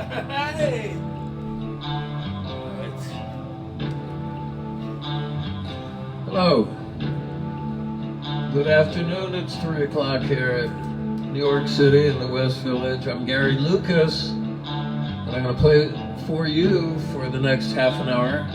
Hey! Hello. Good afternoon. It's 3 o'clock here at New York City in the West Village. I'm Gary Lucas, and I'm going to play for you for the next half an hour.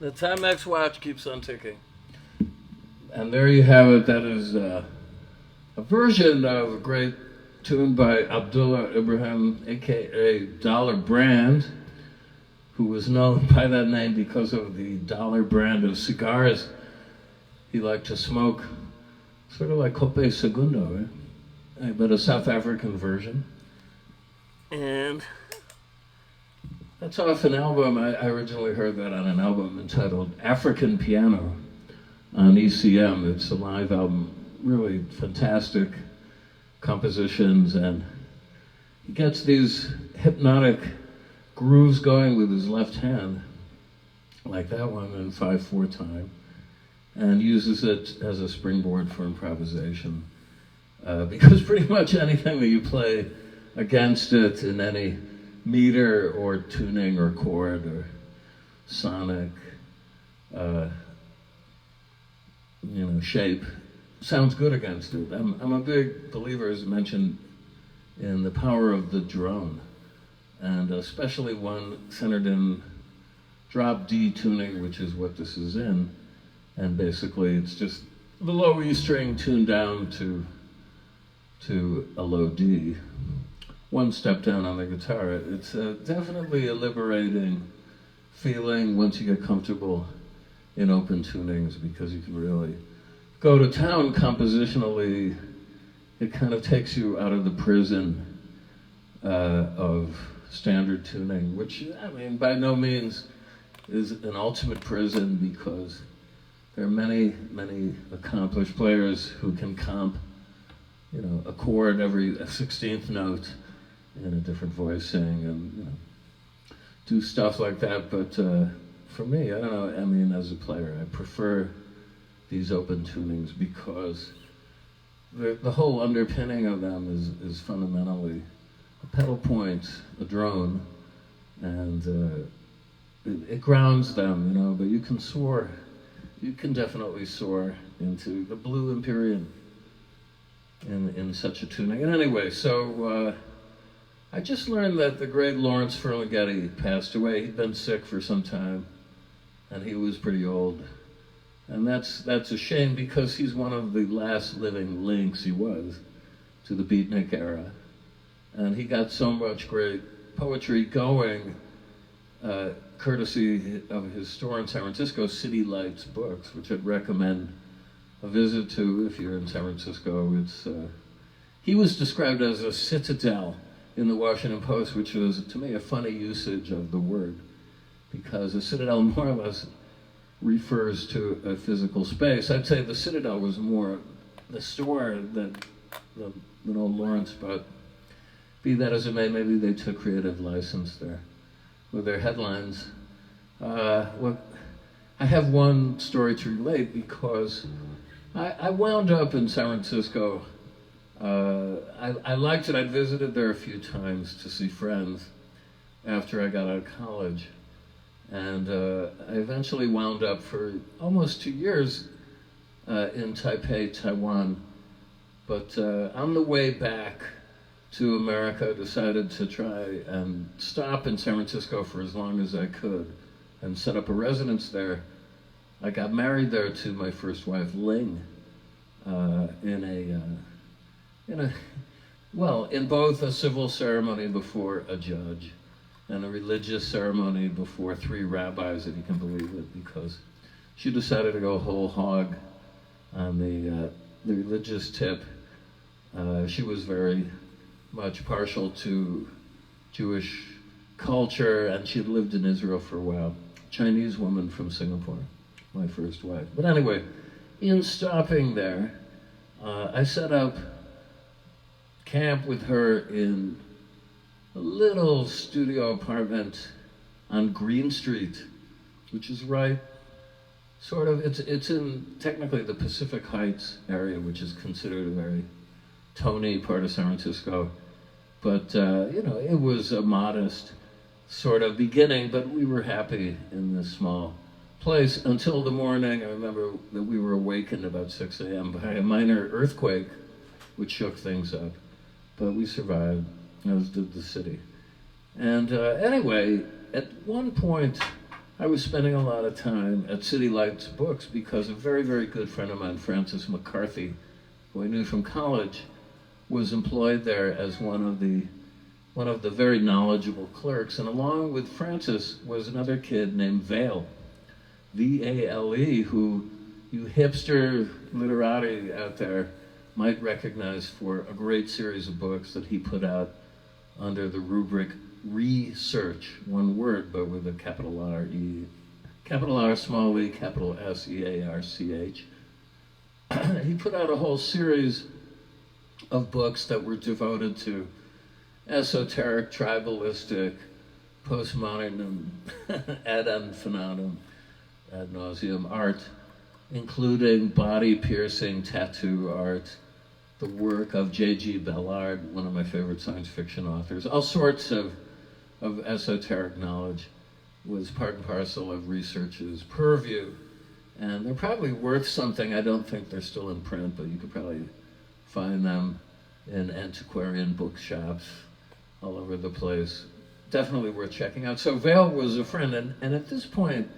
The Timex watch keeps on ticking. And there you have it. That is a version of a great tune by Abdullah Ibrahim, aka Dollar Brand, who was known by that name because of the Dollar brand of cigars he liked to smoke, sort of like Cope Segundo, right? But a South African version. And that's off an album. I originally heard that on an album entitled African Piano on ECM. It's a live album, really fantastic compositions, and he gets these hypnotic grooves going with his left hand, like that one in 5/4 time, and uses it as a springboard for improvisation. because pretty much anything that you play against it in any meter or tuning or chord or sonic shape sounds good against it. I'm a big believer, as mentioned, in the power of the drone, and especially one centered in drop D tuning, which is what this is in. And basically it's just the low E string tuned down to a low D, one step down on the guitar. It's definitely a liberating feeling once you get comfortable in open tunings, because you can really go to town compositionally. It kind of takes you out of the prison of standard tuning, which, I mean, by no means is an ultimate prison, because there are many, many accomplished players who can comp, a chord every 16th note in a different voicing, and do stuff like that. But for me, I don't know, I mean, as a player, I prefer these open tunings because the whole underpinning of them is fundamentally a pedal point, a drone, and it grounds them, but you can soar. You can definitely soar into the Blue Empyrean in such a tuning. And anyway, so I just learned that the great Lawrence Ferlinghetti passed away. He'd been sick for some time, and he was pretty old. And that's a shame, because he's one of the last living links, he was, to the beatnik era. And he got so much great poetry going, courtesy of his store in San Francisco, City Lights Books, which I'd recommend a visit to if you're in San Francisco. He was described as a citadel in the Washington Post, which was, to me, a funny usage of the word, because a citadel more or less refers to a physical space. I'd say the citadel was more the store than old Lawrence, but be that as it may, maybe they took creative license there with their headlines. I have one story to relate, because I wound up in San Francisco. I liked it. I'd visited there a few times to see friends after I got out of college. And I eventually wound up for almost 2 years in Taipei, Taiwan. But on the way back to America, I decided to try and stop in San Francisco for as long as I could and set up a residence there. I got married there to my first wife, Ling, in both a civil ceremony before a judge and a religious ceremony before 3 rabbis, if you can believe it, because she decided to go whole hog on the religious tip. She was very much partial to Jewish culture, and she had lived in Israel for a while. Chinese woman from Singapore, my first wife. But anyway, in stopping there, I set up camp with her in a little studio apartment on Green Street, which is right, sort of, it's in technically the Pacific Heights area, which is considered a very Tony part of San Francisco. But, it was a modest sort of beginning, but we were happy in this small place until the morning. I remember that we were awakened about 6 a.m. by a minor earthquake, which shook things up. But we survived, as did the city. And anyway, at one point, I was spending a lot of time at City Lights Books because a very, very good friend of mine, Francis McCarthy, who I knew from college, was employed there as one of the very knowledgeable clerks. And along with Francis was another kid named Vale, V-A-L-E, who you hipster literati out there might recognize for a great series of books that he put out under the rubric Research, one word, but with a capital R-E, capital R, small e, capital S-E-A-R-C-H. He put out a whole series of books that were devoted to esoteric, tribalistic, postmodern, ad infinitum, ad nauseum art, including body-piercing tattoo art, the work of J.G. Ballard, one of my favorite science fiction authors. All sorts of esoteric knowledge was part and parcel of research's purview. And they're probably worth something. I don't think they're still in print, but you could probably find them in antiquarian bookshops all over the place. Definitely worth checking out. So Vale was a friend, and at this point,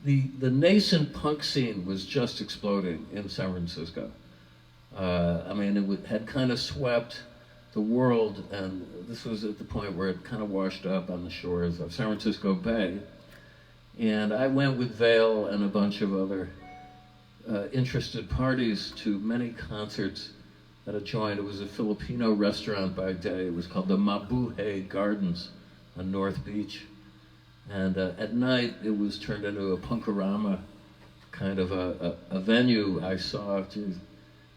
the nascent punk scene was just exploding in San Francisco. I mean, it had kind of swept the world, and this was at the point where it kind of washed up on the shores of San Francisco Bay. And I went with Vale and a bunch of other interested parties to many concerts that I joined. It was a Filipino restaurant by day. It was called the Mabuhay Gardens on North Beach. And at night, it was turned into a punkorama kind of a venue. I saw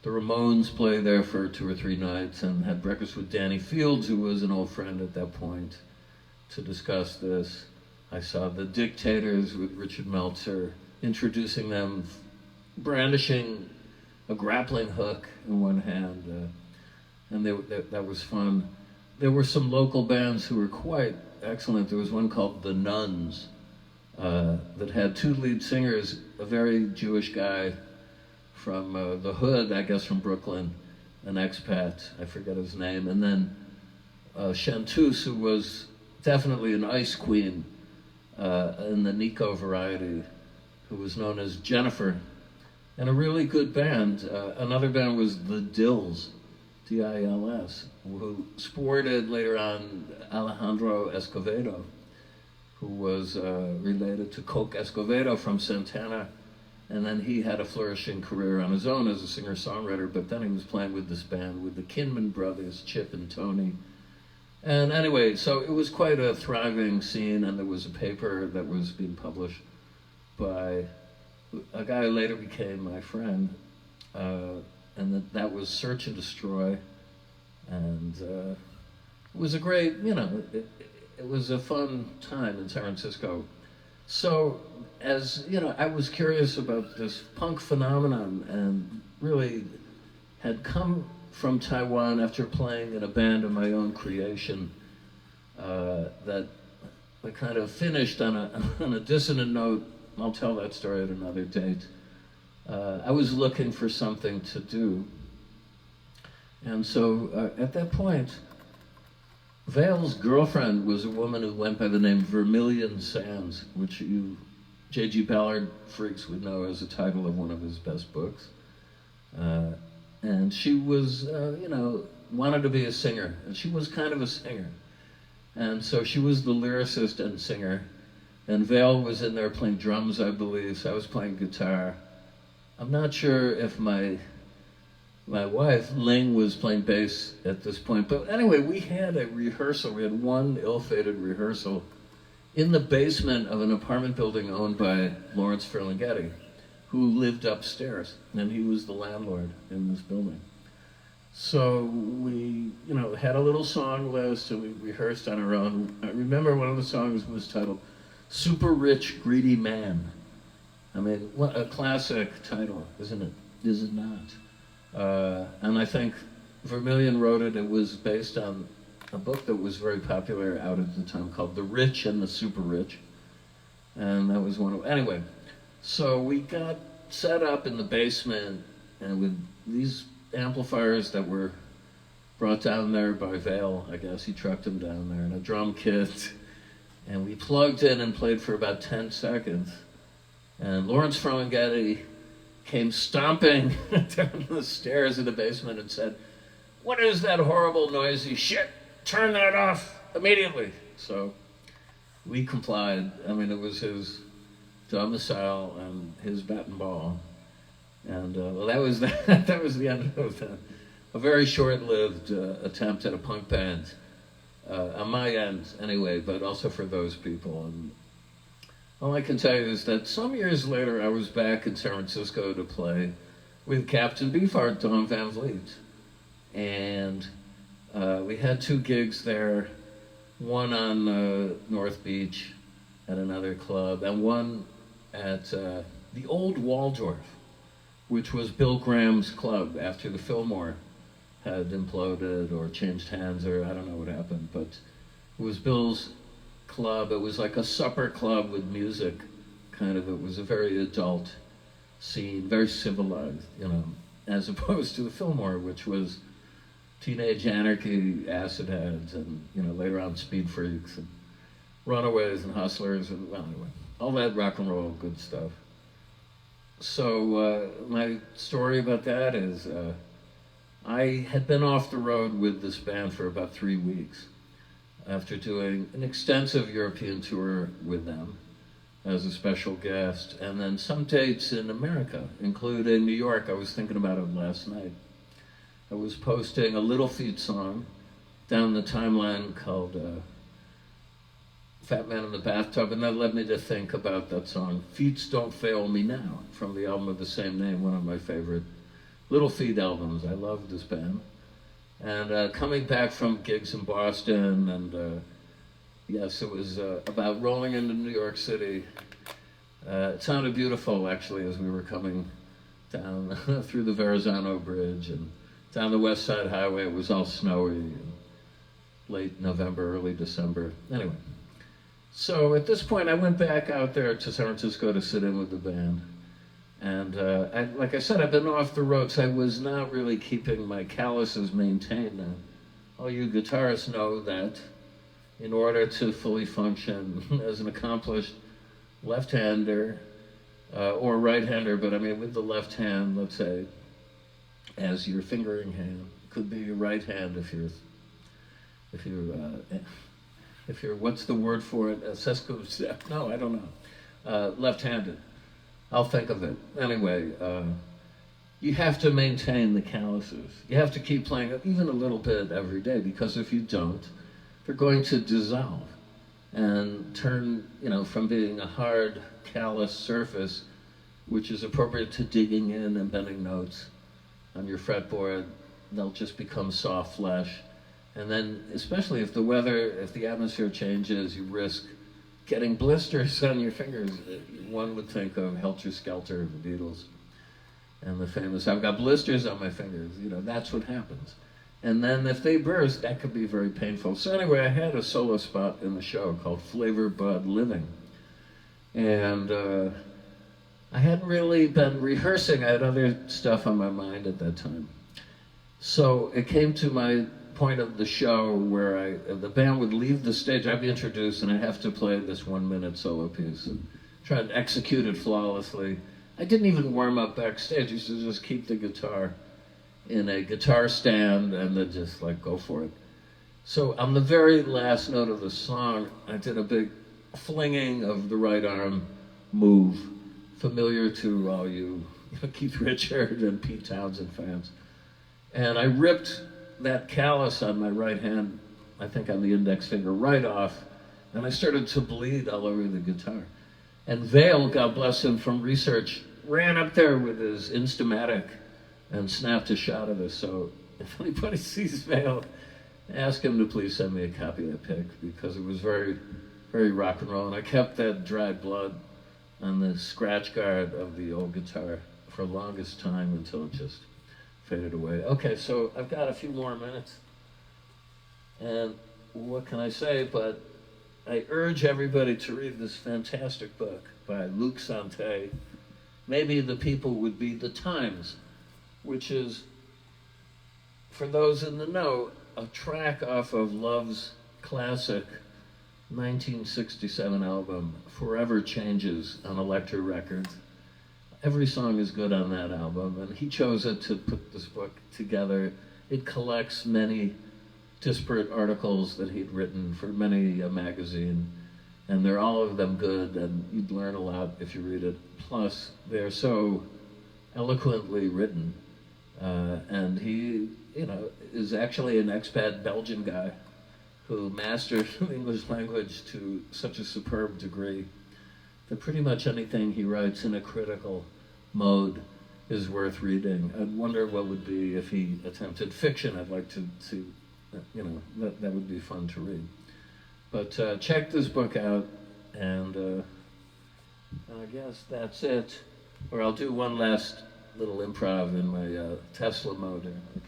the Ramones play there for 2 or 3 nights and had breakfast with Danny Fields, who was an old friend at that point, to discuss this. I saw the Dictators with Richard Meltzer, introducing them, brandishing a grappling hook in one hand, and that was fun. There were some local bands who were quite excellent. There was one called The Nuns that had 2 lead singers, a very Jewish guy from the hood, I guess from Brooklyn, an expat, I forget his name, and then Chanteuse, who was definitely an ice queen in the Nico variety, who was known as Jennifer, and a really good band. Another band was the Dills, D-I-L-S, who sported later on Alejandro Escovedo, who was related to Coke Escovedo from Santana, and then he had a flourishing career on his own as a singer-songwriter, but then he was playing with this band with the Kinman brothers, Chip and Tony. And anyway, so it was quite a thriving scene, and there was a paper that was being published by a guy who later became my friend, and that was Search and Destroy, and it was a great, it was a fun time in San Francisco. So, as you know, I was curious about this punk phenomenon, and really had come from Taiwan after playing in a band of my own creation that I kind of finished on a dissonant note. I'll tell that story at another date. I was looking for something to do. And so at that point, Vale's girlfriend was a woman who went by the name Vermilion Sands, which you J.G. Ballard freaks would know as the title of one of his best books. And she was, wanted to be a singer, and she was kind of a singer. And so she was the lyricist and singer, and Vale was in there playing drums, I believe, so I was playing guitar. I'm not sure if my wife, Ling, was playing bass at this point, but anyway, we had a rehearsal. We had one ill-fated rehearsal in the basement of an apartment building owned by Lawrence Ferlinghetti, who lived upstairs, and he was the landlord in this building. So we, had a little song list, and we rehearsed on our own. I remember one of the songs was titled Super Rich Greedy Man. I mean, what a classic title, isn't it? Is it not? And I think Vermilion wrote it. It was based on a book that was very popular out at the time called The Rich and the Super Rich. And that was one of, anyway. So we got set up in the basement, and with these amplifiers that were brought down there by Vale, I guess he trucked them down there, and a drum kit. And we plugged in and played for about 10 seconds. And Lawrence Ferlinghetti came stomping down the stairs in the basement and said, "What is that horrible noisy shit? Turn that off immediately." So we complied. I mean, it was his domicile and his bat and ball. And that was that was the end of a very short-lived attempt at a punk band, on my end anyway, but also for those people. And all I can tell you is that some years later, I was back in San Francisco to play with Captain Beefheart, Don Van Vliet. And we had 2 gigs there, one on North Beach at another club, and one at the Old Waldorf, which was Bill Graham's club after the Fillmore had imploded or changed hands, or I don't know what happened, but it was Bill's club. It was like a supper club with music, kind of. It was a very adult scene, very civilized, as opposed to the Fillmore, which was teenage anarchy, acid heads, and later on speed freaks and runaways and hustlers, and well, anyway, all that rock and roll good stuff. So my story about that is I had been off the road with this band for about 3 weeks after doing an extensive European tour with them as a special guest, and then some dates in America, including New York. I was thinking about it last night. I was posting a Little Feat song down the timeline called Fat Man in the Bathtub, and that led me to think about that song, Feats Don't Fail Me Now, from the album of the same name, one of my favorite Little Feat albums. I love this band. And coming back from gigs in Boston, and yes, it was about rolling into New York City. It sounded beautiful, actually, as we were coming down through the Verrazano Bridge and down the West Side Highway. It was all snowy, and late November, early December. Anyway, so at this point, I went back out there to San Francisco to sit in with the band. And like I said, I've been off the road, so I was not really keeping my calluses maintained. Now, all you guitarists know that in order to fully function as an accomplished left-hander or right-hander, but I mean with the left hand, let's say, as your fingering hand, could be your right hand if you're what's the word for it? Sesquistep? No, I don't know. Left-handed. I'll think of it. Anyway, you have to maintain the calluses. You have to keep playing even a little bit every day, because if you don't, they're going to dissolve and turn, from being a hard, callous surface, which is appropriate to digging in and bending notes on your fretboard, they'll just become soft flesh. And then, especially if the atmosphere changes, you risk getting blisters on your fingers. One would think of Helter Skelter, the Beatles, and the famous, I've got blisters on my fingers. That's what happens. And then if they burst, that could be very painful. So anyway, I had a solo spot in the show called Flavor Bud Living. And I hadn't really been rehearsing. I had other stuff on my mind at that time. So it came to my point of the show where the band would leave the stage. I'd be introduced, and I have to play this 1-minute solo piece and try to execute it flawlessly. I didn't even warm up backstage. I used to just keep the guitar in a guitar stand and then just go for it. So on the very last note of the song, I did a big flinging of the right arm move, familiar to all you Keith Richards and Pete Townsend fans. And I ripped that callus on my right hand, I think on the index finger, right off, and I started to bleed all over the guitar. And Vail, God bless him, from research, ran up there with his Instamatic and snapped a shot of this. So if anybody sees Vail, ask him to please send me a copy of that pic, because it was very, very rock and roll. And I kept that dried blood on the scratch guard of the old guitar for the longest time until it just faded away. Okay, so I've got a few more minutes. And what can I say? But I urge everybody to read this fantastic book by Luc Sante. Maybe the people would be The Times, which is, for those in the know, a track off of Love's classic 1967 album, Forever Changes, on Elektra Records. Every song is good on that album, and he chose it to put this book together. It collects many disparate articles that he'd written for many a magazine, and they're all of them good, and you'd learn a lot if you read it. Plus, they're so eloquently written, and he, is actually an expat Belgian guy who mastered the English language to such a superb degree that pretty much anything he writes in a critical mode is worth reading. I wonder what would be if he attempted fiction. I'd like to that would be fun to read. But check this book out, and I guess that's it. Or I'll do one last little improv in my Tesla mode here. Okay.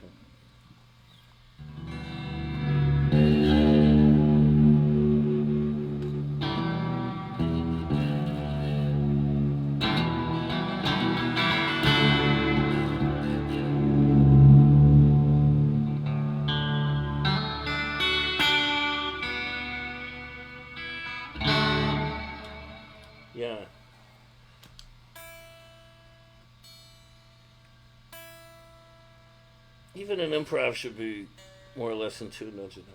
Even an improv should be more or less in tune, don't you know?